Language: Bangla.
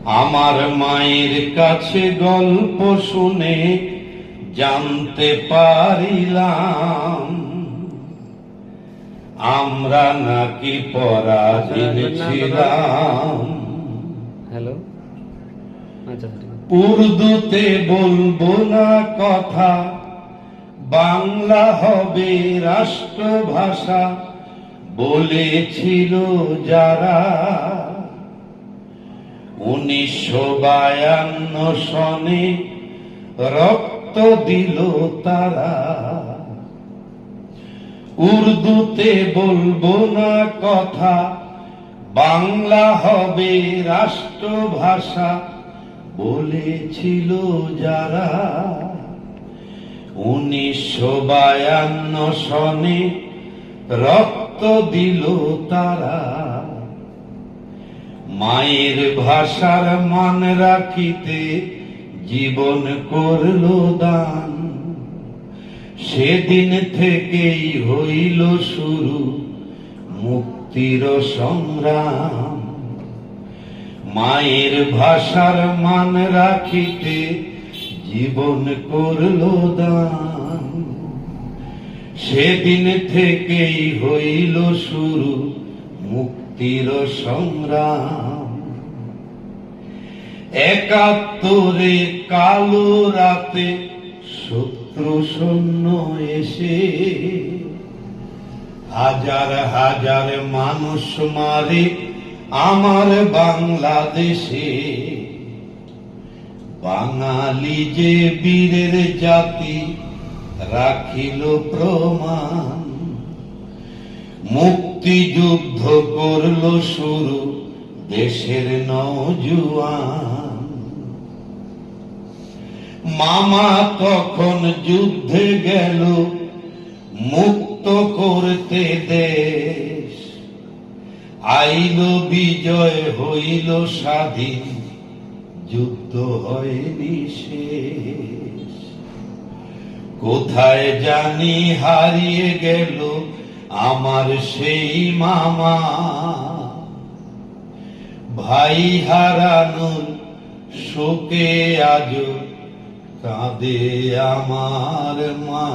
আমার মায়ের কাছে গল্প শুনে জানতে পারিলাম আমরা নাকি পরাধীন ছিলাম। হ্যালো, উর্দুতে বলবো না কথা, বাংলা হবে রাষ্ট্রভাষা বলেছিল যারা 1952 সনে রক্ত দিল তারা। উর্দুতে বলবো না কথা, বাংলা হবে রাষ্ট্রভাষা বলেছিল যারা 1952 সনে রক্ত দিল তারা। মায়ের ভাষার মান রাখিতে জীবন করলো দান, সেদিন থেকেই হইল শুরু মুক্তির সংগ্রাম। মায়ের ভাষার মান রাখিতে জীবন করলো দান, সেদিন থেকেই হইল শুরু মুক্তির সংগ্রাম। 71 কালো রাতে শত্রু সৈন্য এসে হাজার হাজার মানুষ মারে আমার বাংলাদেশে। বাঙালি যে বীরের জাতি রাখিল প্রমাণ, মুক্তিযুদ্ধ করল শুরু দেশের নওজোয়ান। মামা তখন যুদ্ধে গেল মুক্ত করতে দেশ, আইল বিজয় হইল স্বাধীন, যুদ্ধ হয়নি শেষ। কোথায় জানি হারিয়ে গেল আমার সেই মামা, ভাই হারানোর শোকে আজ কাঁদে আমার মা।